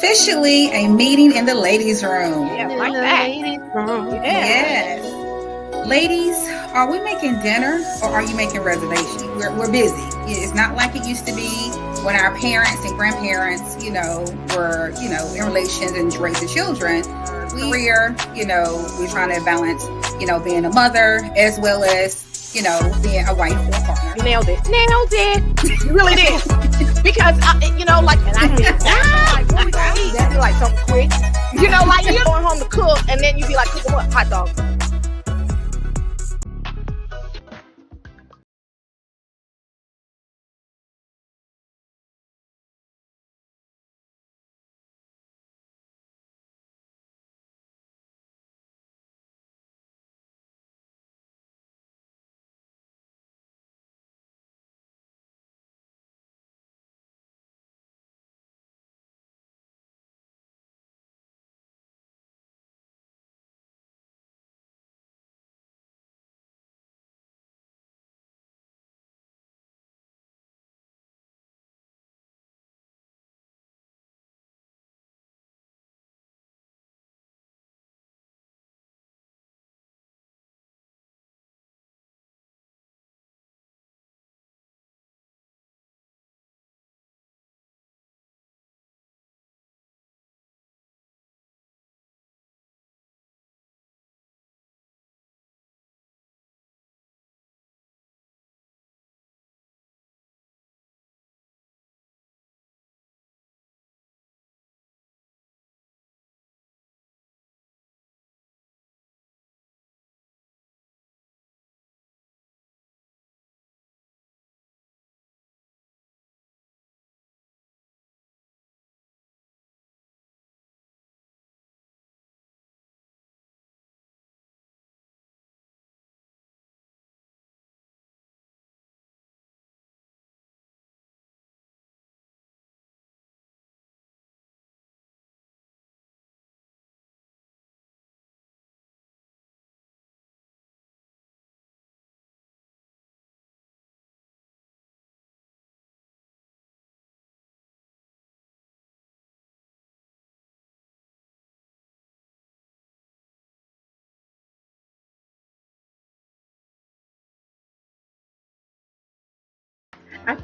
officially a meeting in the ladies' room. Yeah, like that. Yes. Ladies, are we making dinner or are you making reservations? We're busy. It's not like it used to be when our parents and grandparents, were, in relations and raising children. We're trying to balance, being a mother as well as, being a wife or a partner. You nailed it. You really did. Because, and I did that. Like, what we gonna eat? That'd be like something quick. Like you're going home to cook and then you be like, cooking what? Hot dog.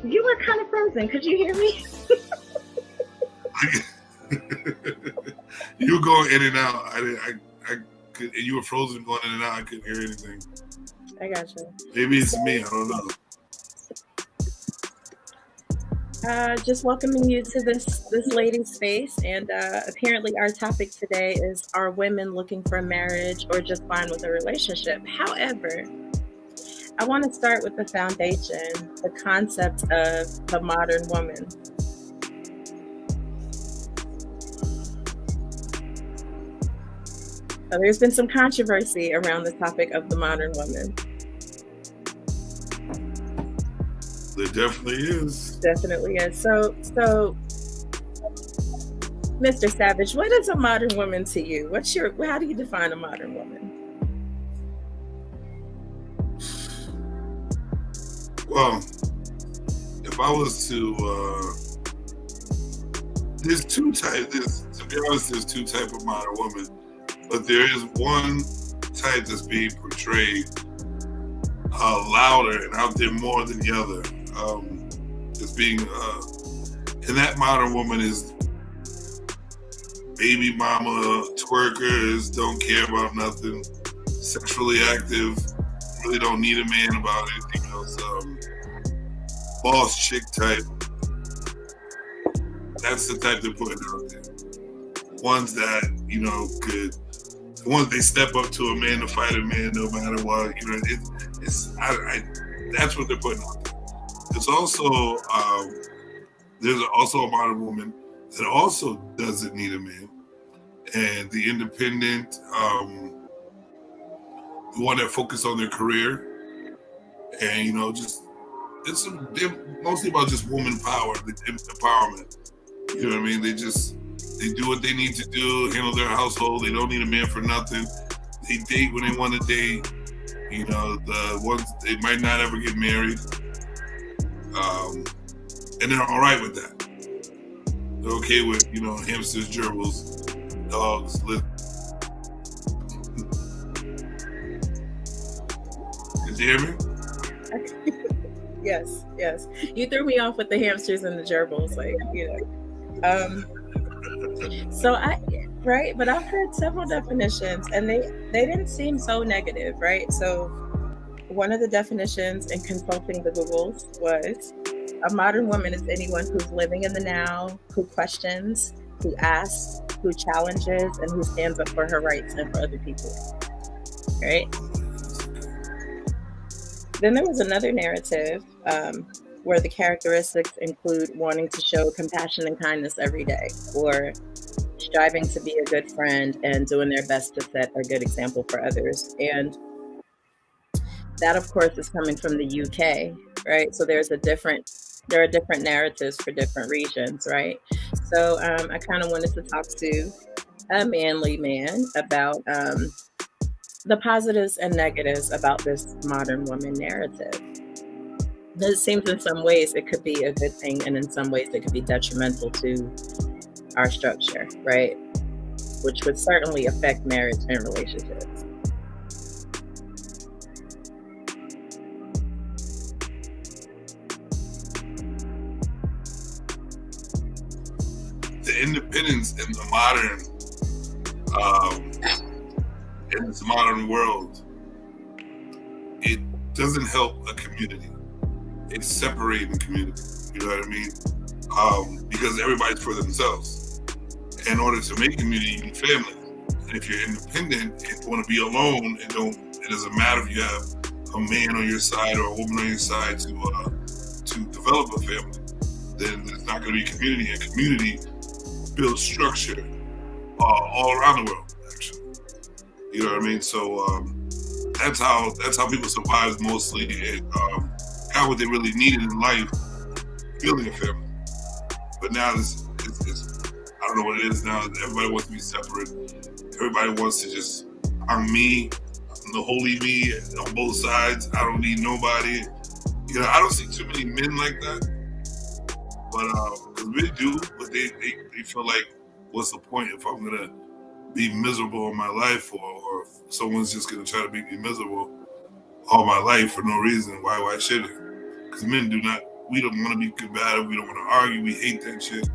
You were kind of frozen. Could you hear me? You were going in and out. I could, and you were frozen going in and out. I couldn't hear anything. I got you. Maybe it's me. I don't know. Just welcoming you to this ladies' space, and apparently our topic today is: are women looking for marriage or just fine with a relationship? However, I want to start with the foundation, the concept of the modern woman. So there's been some controversy around the topic of the modern woman. There definitely is. Definitely is. So, Mr. Savage, what is a modern woman to you? How do you define a modern woman? Well, if I was to, there's two types. To be honest, there's two types of modern women, but there is one type that's being portrayed louder and out there more than the other. It's being, and that modern woman is baby mama, twerkers, don't care about nothing, sexually active, really don't need a man about anything else. Boss chick type. That's the type they're putting out there. Ones that, once they step up to a man to fight a man no matter what, that's what they're putting out there. It's also, there's also a modern woman that also doesn't need a man. And the independent, the one that focus on their career and, they're mostly about just woman power, the empowerment. You know what I mean? They do what they need to do, handle their household. They don't need a man for nothing. They date when they want to date. The ones, they might not ever get married. And they're all right with that. They're okay with, hamsters, gerbils, dogs, Did you hear me? Yes. You threw me off with the hamsters and the gerbils, but I've heard several definitions, and they didn't seem so negative, right? So one of the definitions in consulting the Googles was a modern woman is anyone who's living in the now, who questions, who asks, who challenges, and who stands up for her rights and for other people, right? Then there was another narrative where the characteristics include wanting to show compassion and kindness every day, or striving to be a good friend and doing their best to set a good example for others. And that, of course, is coming from the UK, right? So there are different narratives for different regions, right? So I kind of wanted to talk to a manly man about the positives and negatives about this modern woman narrative. It seems in some ways it could be a good thing, and in some ways it could be detrimental to our structure, right? Which would certainly affect marriage and relationships. The independence in the modern world, it doesn't help a community. It's separating the community. You know what I mean? Because everybody's for themselves. In order to make community, you need family. And if you're independent and want to be alone, it doesn't matter if you have a man on your side or a woman on your side to develop a family. Then there's not going to be community. And community builds structure all around the world, actually. You know what I mean? So that's how people survive mostly and got what they really needed in life, building a family. But now it's I don't know what it is now. Everybody wants to be separate. Everybody wants to just, I'm me, I'm the holy me on both sides. I don't need nobody. I don't see too many men like that. But because men do, but they feel like, what's the point if I'm gonna be miserable in my life, or if someone's just gonna try to make me miserable all my life for no reason? Why should it? Because men we don't want to be combative, we don't want to argue, we hate that shit.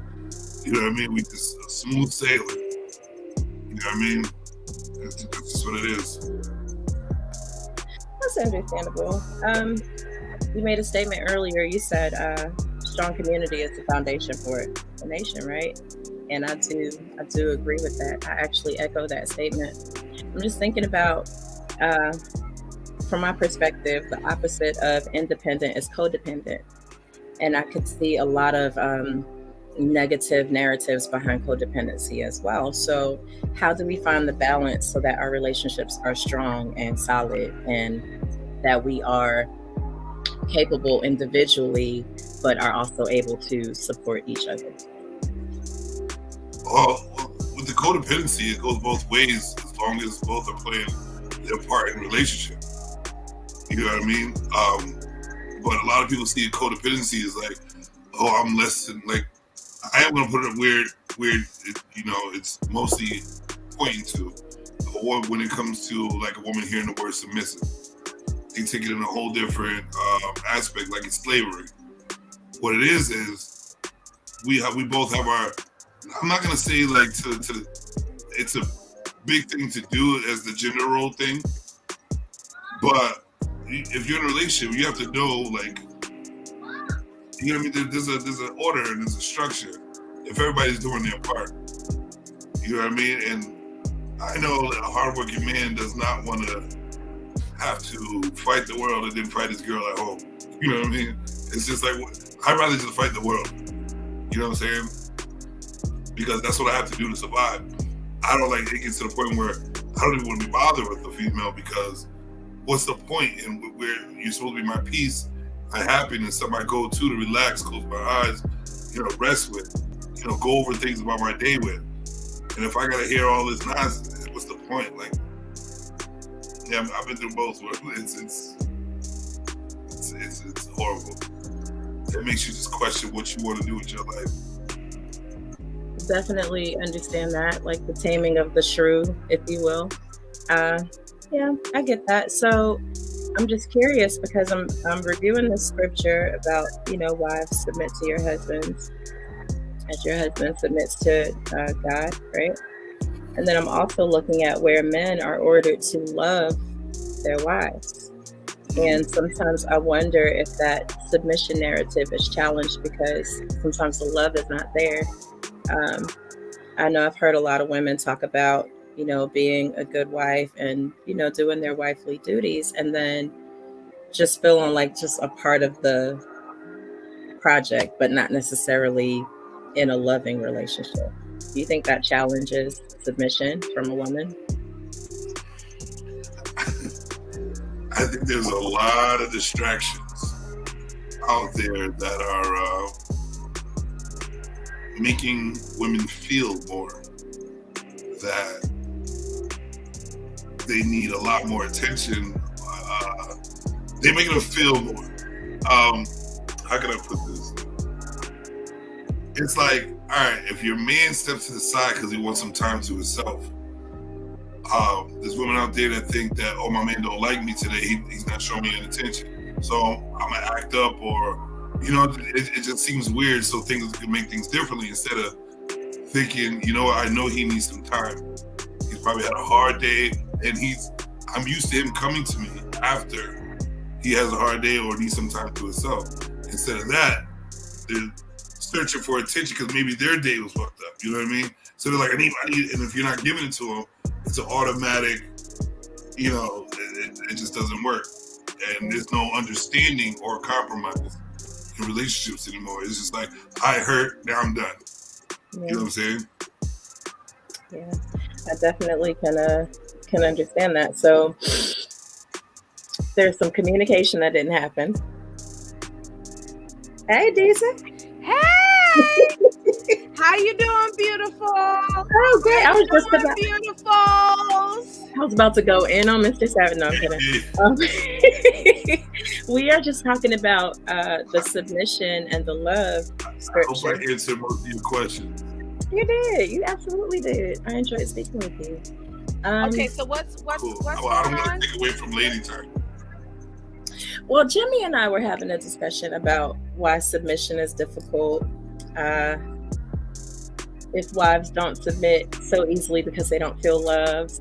You know what I mean? We just a smooth sailing. You know what I mean? That's just what it is. That's understandable. You made a statement earlier. You said strong community is the foundation for a nation, right? And I do agree with that. I actually echo that statement. I'm just thinking about, from my perspective, the opposite of independent is codependent. And I could see a lot of negative narratives behind codependency as well. So how do we find the balance so that our relationships are strong and solid, and that we are capable individually, but are also able to support each other? Well, with the codependency, it goes both ways as long as both are playing their part in the relationship. You know what I mean? But a lot of people see codependency as like, oh, I'm less than, like, I am going to put it weird, it's mostly pointing to when it comes to like a woman hearing the word submissive. They take it in a whole different aspect, like it's slavery. What it is we both have our, I'm not going to say like it's a big thing to do as the gender role thing, but if you're in a relationship, you have to know, like, you know what I mean? There's an order and there's a structure. If everybody's doing their part, you know what I mean? And I know that a hardworking man does not want to have to fight the world and then fight his girl at home. You know what I mean? It's just like, I'd rather just fight the world. You know what I'm saying? Because that's what I have to do to survive. I don't like, it gets to the point where I don't even want to be bothered with a female, because what's the point? And where you're supposed to be my peace, my happiness, somebody I go to relax, close my eyes, rest with, go over things about my day with. And if I gotta hear all this nonsense, what's the point? Like, yeah, I've been through both. It's horrible. It makes you just question what you want to do with your life. definitely understand that, like the taming of the shrew, if you will. Yeah, I get that. So I'm just curious because I'm reviewing the scripture about, wives submit to your husbands as your husband submits to God, right? And then I'm also looking at where men are ordered to love their wives. And sometimes I wonder if that submission narrative is challenged because sometimes the love is not there. I know I've heard a lot of women talk about, being a good wife and, doing their wifely duties and then just feeling like just a part of the project, but not necessarily in a loving relationship. Do you think that challenges submission from a woman? I think there's a lot of distractions out there that are making women feel more that they need a lot more attention. They're making them feel more. How can I put this? It's like, all right, if your man steps to the side because he wants some time to himself, there's women out there that think that, oh, my man don't like me today. He's not showing me any attention. So I'm going to act up or, it just seems weird. So things can make things differently instead of thinking, I know he needs some time. He's probably had a hard day and I'm used to him coming to me after he has a hard day or needs some time to himself. Instead of that, they're searching for attention because maybe their day was fucked up. You know what I mean? So they're like, I need, and if you're not giving it to them, it's an automatic, it just doesn't work. And there's no understanding or compromise in relationships anymore. It's just like, I hurt, now I'm done. Yeah. You know what I'm saying? Yeah, I definitely can understand that. So there's some communication that didn't happen. Hey, Deeza. Hey! How you doing, beautiful? Oh, great. I was just about beautifuls. I was about to go in on Mr. Savage. No, I'm kidding. We are just talking about the submission and the love scripture. I hope I answered most of your questions. You did. You absolutely did. I enjoyed speaking with you. Okay, so what's cool. I don't want to take away from lady time. Well, Jimmy and I were having a discussion about why submission is difficult. If wives don't submit so easily because they don't feel loved.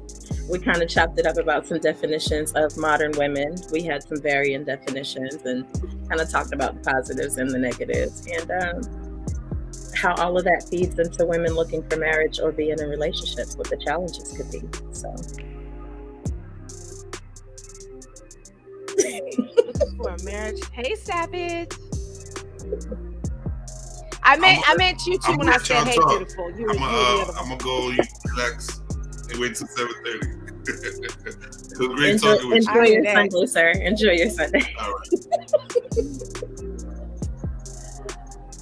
We kind of chopped it up about some definitions of modern women. We had some varying definitions and kind of talked about the positives and the negatives and how all of that feeds into women looking for marriage or being in relationships, what the challenges could be. So. For a marriage. Hey, Savage. I meant you too when I said, "Hey, beautiful." You were I'm gonna go relax and wait till 7:30. It was great talking with you. Enjoy your Sunday, sir. Enjoy your Sunday.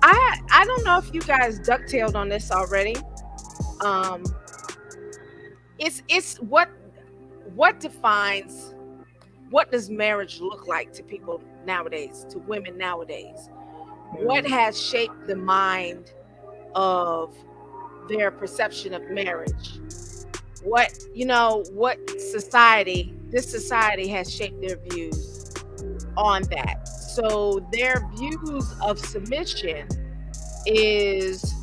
All right. I don't know if you guys ducktailed on this already. It's what defines. What does marriage look like to people nowadays, to women nowadays? What has shaped the mind of their perception of marriage? What this society has shaped their views on that. So their views of submission is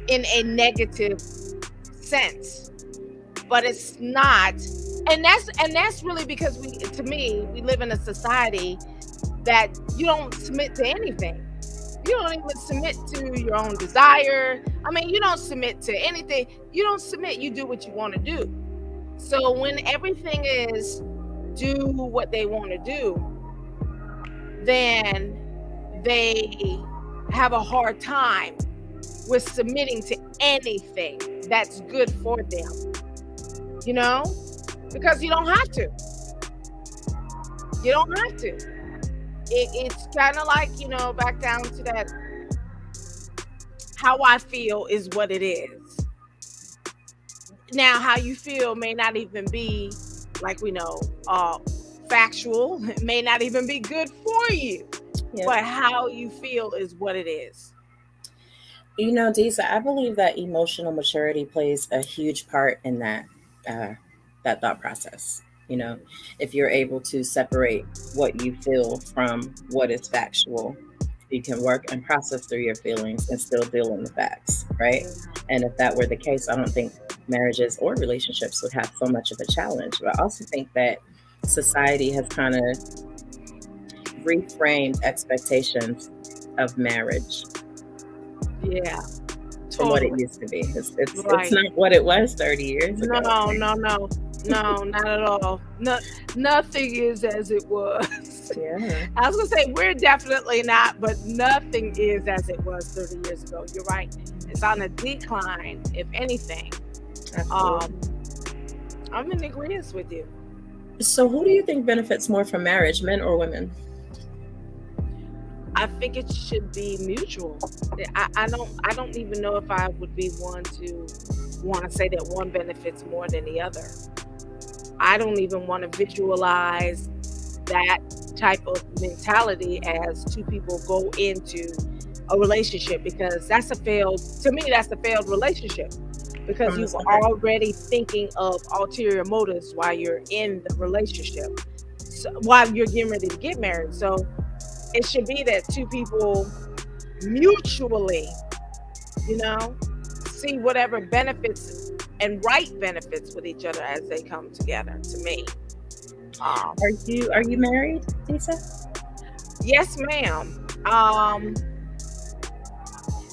in a negative sense, but it's not. And that's really because we live in a society that you don't submit to anything. You don't even submit to your own desire. I mean, you don't submit to anything. You don't submit. You do what you want to do. So when everything is do what they want to do, then they have a hard time with submitting to anything that's good for them. Because you don't have to. You don't have to. It's kind of like, back down to that, how I feel is what it is. Now, how you feel may not even be, like we know, factual. It may not even be good for you. Yeah. But how you feel is what it is. You know, Disa, I believe that emotional maturity plays a huge part in that thought process. You know, if you're able to separate what you feel from what is factual, you can work and process through your feelings and still deal in the facts, right? And if that were the case, I don't think marriages or relationships would have so much of a challenge. But I also think that society has kind of reframed expectations of marriage Yeah, from what it totally. used to be. It's Right. not what it was 30 years ago. No, no, no, no, not at all. No, nothing is as it was. Yeah, I was gonna say we're definitely not, but nothing is as it was 30 years ago. You're right. It's on a decline, if anything. absolutely. Um, I'm in agreement with you. So, who do you think benefits more from marriage, men or women? I think it should be mutual. I don't even know if I would be one to want to say that one benefits more than the other. I don't even want to visualize that type of mentality as two people go into a relationship, because to me that's a failed relationship, because From the you've start. already thinking of ulterior motives while you're in the relationship, so, while you're getting ready to get married. So it should be that two people mutually, you know, see whatever benefits and right benefits with each other as they come together. To me, um, Are you married, Lisa? yes, ma'am.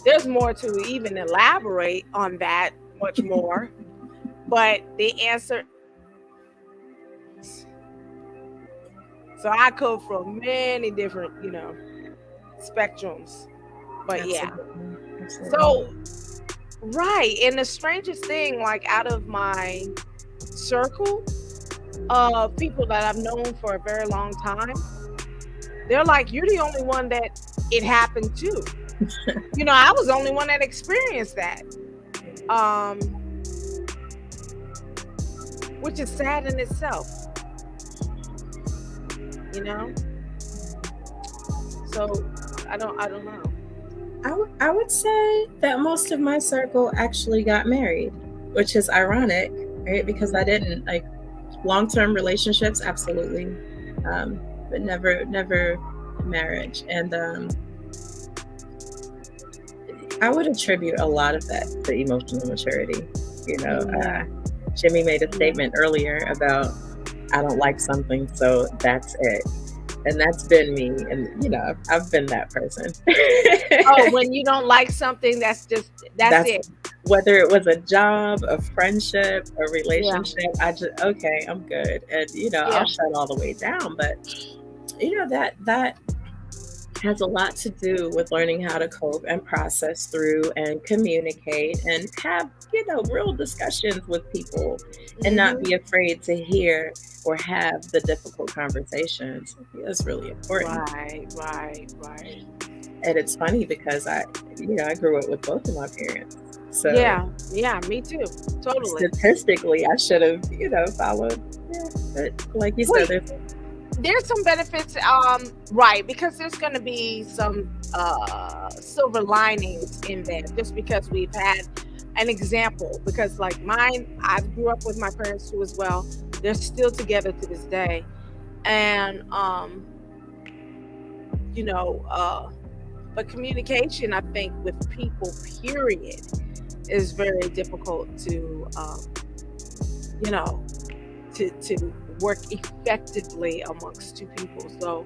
There's more to even elaborate on that, much more, but the answer. So I come from many different, spectrums. But yeah. Absolutely. Absolutely. So right, and the strangest thing, like out of my circle of people that I've known for a very long time, they're like, "You're the only one that it happened to." I was the only one that experienced that. Um, which is sad in itself, you know. So I don't know. I would say that most of my circle actually got married, which is ironic, right? Because I didn't like long-term relationships, absolutely, but never marriage. And I would attribute a lot of that to emotional maturity. Jimmy made a statement earlier about I don't like something, so that's it. And that's been me. And, I've been that person. Oh, when you don't like something, that's it. Whether it was a job, a friendship, a relationship, okay, I'm good. And, I'll shut all the way down. But, that has a lot to do with learning how to cope and process through and communicate and have, real discussions with people and not be afraid to hear or have the difficult conversations. It's really important. Right. And it's funny because I grew up with both of my parents. So yeah, me too. Totally. Statistically, I should have, followed. Yeah, but like you said, there's some benefits, right, because there's going to be some silver linings in there, just because we've had an example. Because like mine, I grew up with my parents too as well. They're still together to this day, and but communication, I think, with people, period, is very difficult to to work effectively amongst two people. So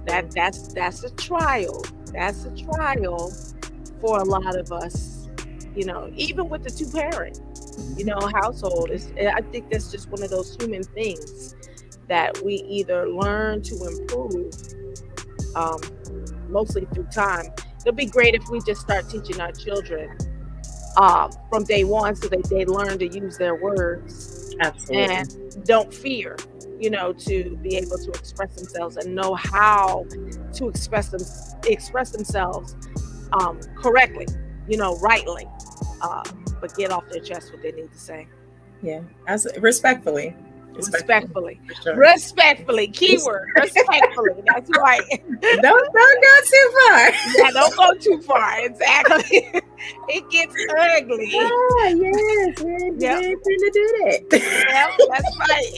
that's a trial. That's a trial for a lot of us. Even with the two-parent, household. I think that's just one of those human things that we either learn to improve, mostly through time. It'll be great if we just start teaching our children from day one, so that they learn to use their words. Absolutely. And don't fear, to be able to express themselves and know how to express themselves correctly, rightly, but get off their chest what they need to say. Yeah, respectfully. Respectfully. For sure. Respectfully. Keyword. Respectfully. That's right. Don't go too far. Yeah, don't go too far. Exactly. It gets ugly. Ah, yes, we Yep. didn't to do that. Yeah, that's right.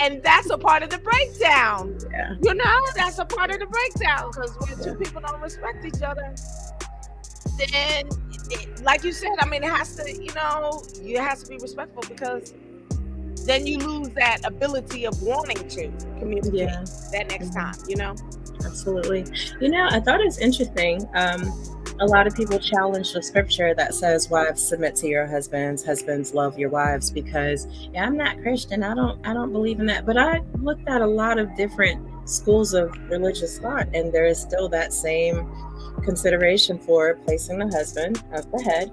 And that's a part of the breakdown. Yeah. You know, that's a part of the breakdown. Because when two people don't respect each other, then like you said, I mean, it has to, you have to be respectful, because then you lose that ability of wanting to communicate that next time, Absolutely. I thought it was interesting. A lot of people challenge the scripture that says, "Wives, submit to your husbands. Husbands, love your wives." Because I'm not Christian. I don't believe in that. But I looked at a lot of different schools of religious thought, and there is still that same consideration for placing the husband as the head,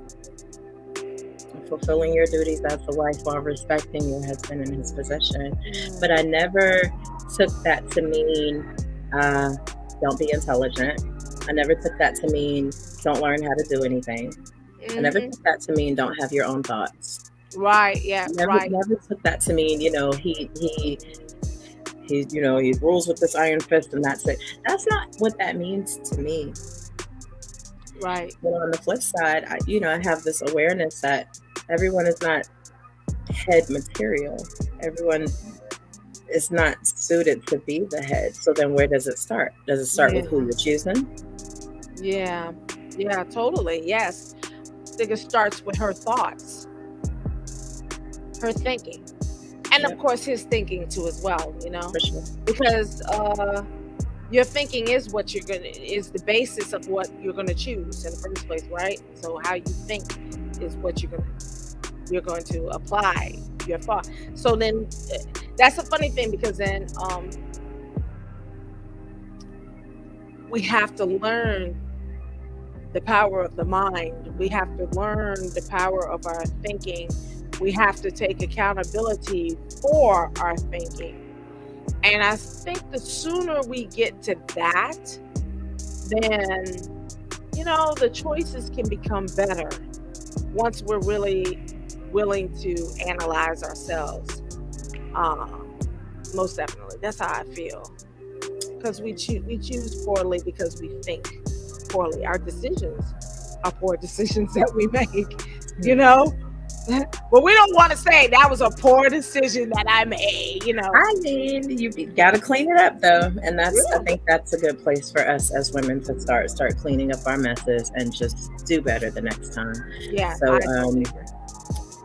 fulfilling your duties as the wife while respecting your husband in his position. But I never took that to mean don't be intelligent. I never took that to mean don't learn how to do anything. I never took that to mean don't have your own thoughts. Right. Yeah. Never took that to mean he rules with this iron fist and that's it. That's not what that means to me. Right. But on the flip side, I have this awareness that everyone is not head material. Everyone is not suited to be the head. So then where does it start? Does it start with who you're choosing? Yeah. Yeah, totally. Yes. I think it starts with her thoughts, her thinking. And of course his thinking too as well, For sure. Because your thinking is is the basis of what you're gonna choose in the first place, right? So how you think is what you're going to apply your thought. So then that's a funny thing, because then we have to learn the power of the mind. We have to learn the power of our thinking. We have to take accountability for our thinking. And I think the sooner we get to that, then, the choices can become better once we're really willing to analyze ourselves. Most definitely. That's how I feel. Because we choose poorly because we think poorly. Our decisions are poor decisions that we make, But we don't want to say that was a poor decision that I made, I mean, you got to clean it up though. And I think that's a good place for us as women to start cleaning up our messes and just do better the next time. Yeah. So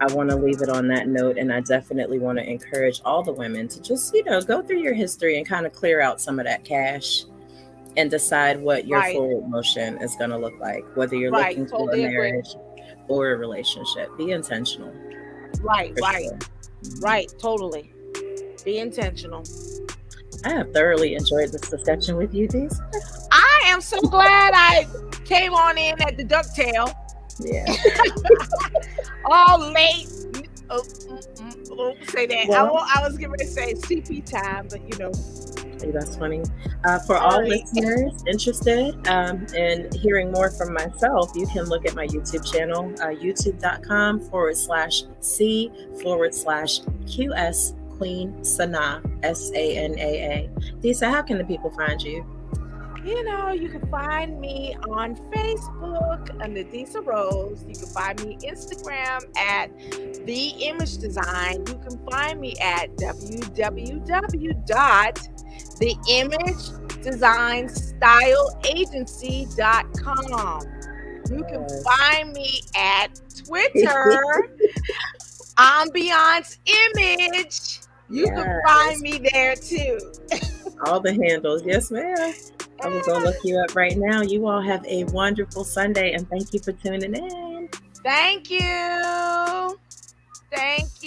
I want to leave it on that note. And I definitely want to encourage all the women to just, go through your history and kind of clear out some of that cache and decide what your forward motion is going to look like, whether you're looking for a marriage or a relationship. Be intentional. Right. Sure. Right. Totally. Be intentional. I have thoroughly enjoyed this discussion with you, Dees. I am so glad I came on in at the ducktail. Yeah. All late. Say that. Well, I was getting ready to say CP time, but that's funny. For all listeners interested in hearing more from myself, you can look at my YouTube channel, youtube.com/C/QS Queen Sanaa, SANAA. Disa, how can the people find you? You can find me on Facebook under Disa Rose. You can find me Instagram at The Image Design. You can find me at www.theimagedesignstyleagency.com. You can find me at Twitter, Ambiance Image. You can find me there too. All the handles. Yes, ma'am. I was going to look you up right now. You all have a wonderful Sunday, and thank you for tuning in. Thank you. Thank